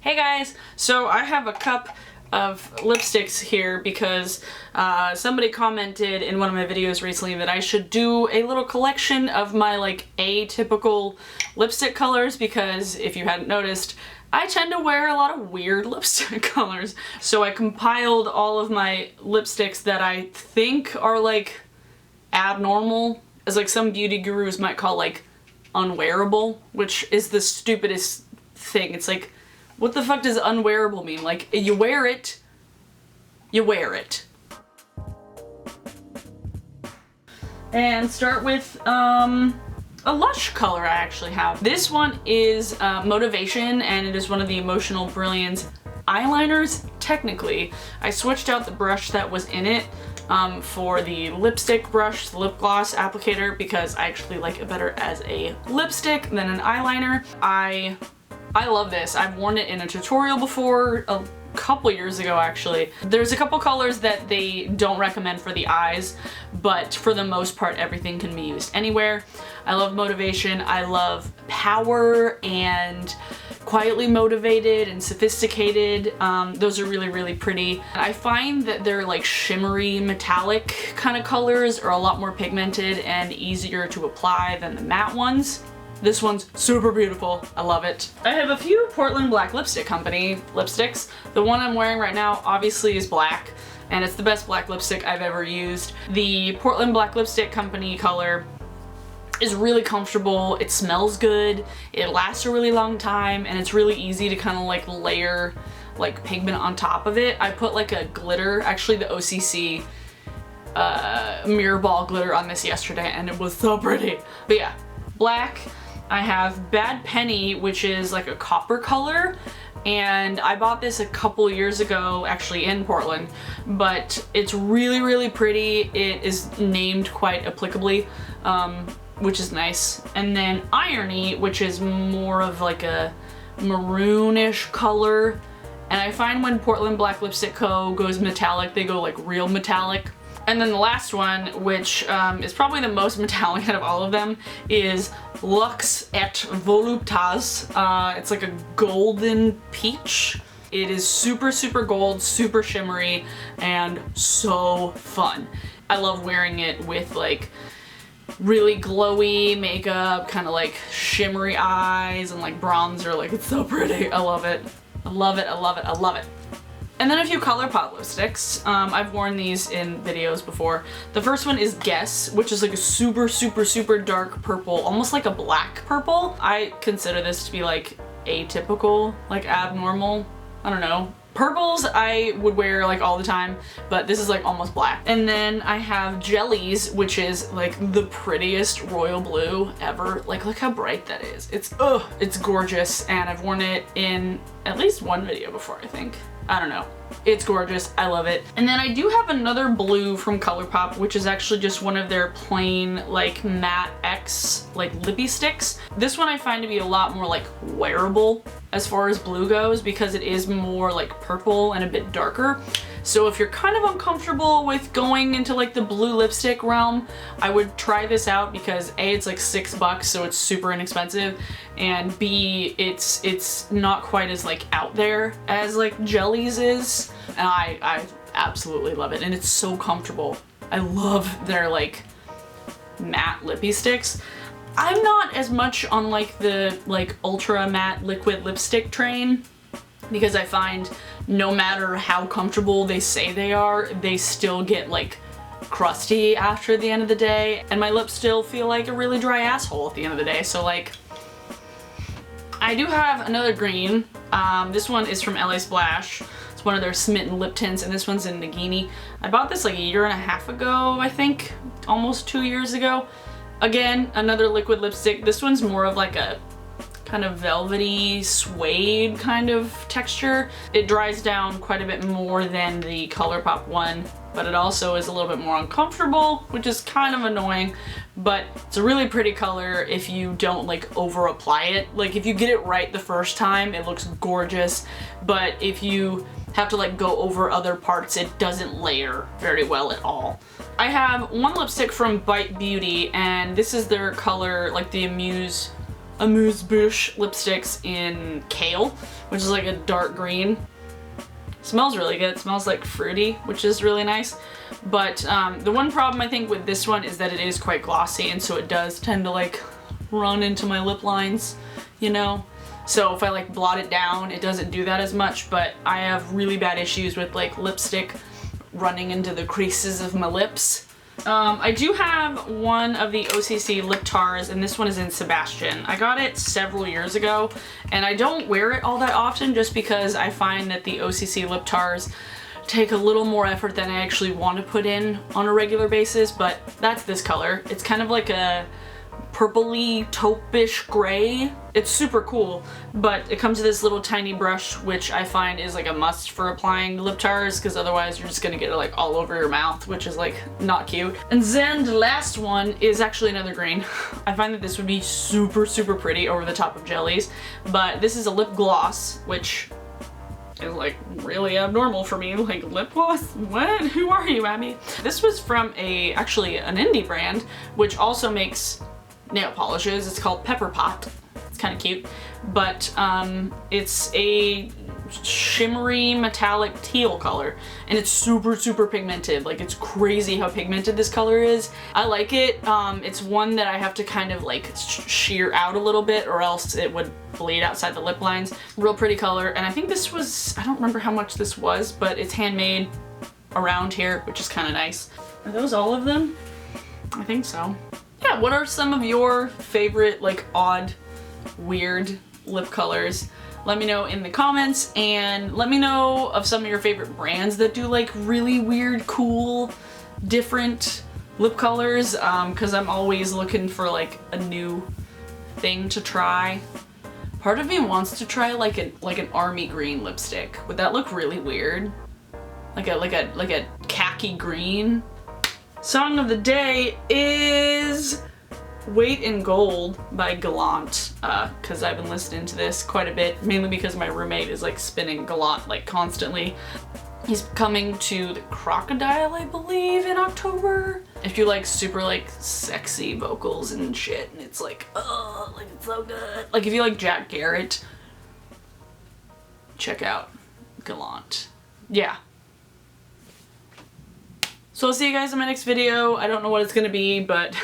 Hey guys! So I have a cup of lipsticks here because somebody commented in one of my videos recently that I should do a little collection of my like atypical lipstick colors, because if you hadn't noticed, I tend to wear a lot of weird lipstick colors. So I compiled all of my lipsticks that I think are like abnormal, as like some beauty gurus might call like unwearable, which is the stupidest thing. It's like, what the fuck does unwearable mean? Like, you wear it, you wear it. And start with a Lush color I actually have. This one is Motivation, and it is one of the Emotional Brilliance eyeliners, technically. I switched out the brush that was in it for the lipstick brush, the lip gloss applicator, because I actually like it better as a lipstick than an eyeliner. I love this. I've worn it in a tutorial before, a couple years ago actually. There's a couple colors that they don't recommend for the eyes, but for the most part everything can be used anywhere. I love Motivation. I love Power and Quietly Motivated and Sophisticated. Those are really, really pretty. I find that they're like shimmery metallic kind of colors are a lot more pigmented and easier to apply than the matte ones. This one's super beautiful. I love it. I have a few Portland Black Lipstick Company lipsticks. The one I'm wearing right now obviously is black, and it's the best black lipstick I've ever used. The Portland Black Lipstick Company color is really comfortable, it smells good, it lasts a really long time, and it's really easy to kind of like layer like pigment on top of it. I put like a glitter, actually the OCC mirror ball glitter on this yesterday, and it was so pretty. But yeah, black. I have Bed Penny, which is like a copper color, and I bought this a couple years ago actually in Portland, but it's really, really pretty. It is named quite applicably, which is nice. And then Irony, which is more of like a maroonish color, and I find when Portland Black Lipstick Co. goes metallic, they go like real metallic. And then the last one, which is probably the most metallic out of all of them, is Lux et Voluptas. It's like a golden peach. It is super, super gold, super shimmery, and so fun. I love wearing it with like really glowy makeup, kind of like shimmery eyes and like bronzer. Like, it's so pretty. I love it. I love it. I love it. I love it. And then a few ColourPop lipsticks. I've worn these in videos before. The first one is Guess, which is like a super, super, super dark purple, almost like a black purple. I consider this to be like atypical, like abnormal. I don't know. Purples I would wear like all the time, but this is like almost black. And then I have Jellies, which is like the prettiest royal blue ever. Like, look how bright that is. It's gorgeous, and I've worn it in at least one video before, I think. I don't know. It's gorgeous. I love it. And then I do have another blue from ColourPop, which is actually just one of their plain like matte X like lippy sticks. This one I find to be a lot more like wearable as far as blue goes, because it is more like purple and a bit darker. So if you're kind of uncomfortable with going into like the blue lipstick realm, I would try this out, because A, it's like $6, so it's super inexpensive, and B, it's not quite as like out there as like Jellies is, and I absolutely love it, and it's so comfortable. I love their like matte lippy sticks. I'm not as much on like the like ultra matte liquid lipstick train, because I find no matter how comfortable they say they are, they still get like crusty after the end of the day, and my lips still feel like a really dry asshole at the end of the day. So like, I do have another green. This one is from LA Splash. It's one of their Smitten lip tints, and this one's in Nagini. I bought this like a year and a half ago, I think, almost 2 years ago. Again, another liquid lipstick. This one's more of like a kind of velvety suede kind of texture. It dries down quite a bit more than the ColourPop one, but it also is a little bit more uncomfortable, which is kind of annoying, but it's a really pretty color if you don't like over apply it. Like, if you get it right the first time, it looks gorgeous, but if you have to like go over other parts, it doesn't layer very well at all. I have one lipstick from Bite Beauty, and this is their color, like the Amuse Amuse Bouche lipsticks in Kale, which is like a dark green. Smells really good. It smells like fruity, which is really nice. But the one problem I think with this one is that it is quite glossy, and so it does tend to like run into my lip lines, you know? So if I like blot it down, it doesn't do that as much, but I have really bad issues with like lipstick running into the creases of my lips. I do have one of the OCC lip tars, and this one is in Sebastian. I got it several years ago, and I don't wear it all that often just because I find that the OCC lip tars take a little more effort than I actually want to put in on a regular basis, but that's this color. It's kind of like a purpley taupe-ish gray. It's super cool, but it comes with this little tiny brush, which I find is like a must for applying lip tars, because otherwise you're just gonna get it like all over your mouth, which is like not cute. And then the last one is actually another green. I find that this would be super, super pretty over the top of Jellies, but this is a lip gloss, which is like really abnormal for me. Like, lip gloss? What? Who are you, Abby? This was from actually an indie brand, which also makes nail polishes. It's called Pepperpot. It's kind of cute, but it's a shimmery metallic teal color, and it's super, super pigmented. Like, it's crazy how pigmented this color is. I like it. It's one that I have to kind of like sheer out a little bit, or else it would bleed outside the lip lines. Real pretty color, and I think this was, I don't remember how much this was, but it's handmade around here, which is kind of nice. Are those all of them? I think so. Yeah, what are some of your favorite, like, odd, weird lip colors? Let me know in the comments, and let me know of some of your favorite brands that do like really weird, cool, different lip colors, because I'm always looking for like a new thing to try. Part of me wants to try like an army green lipstick. Would that look really weird? Like a khaki green? Song of the day is Weight in Gold by Gallant, because I've been listening to this quite a bit, mainly because my roommate is like spinning Gallant like constantly. He's coming to the Crocodile, I believe, in October. If you like super like sexy vocals and shit, and it's like, oh, like it's so good. Like if you like Jack Garrett, check out Gallant. Yeah. So I'll see you guys in my next video. I don't know what it's gonna be, but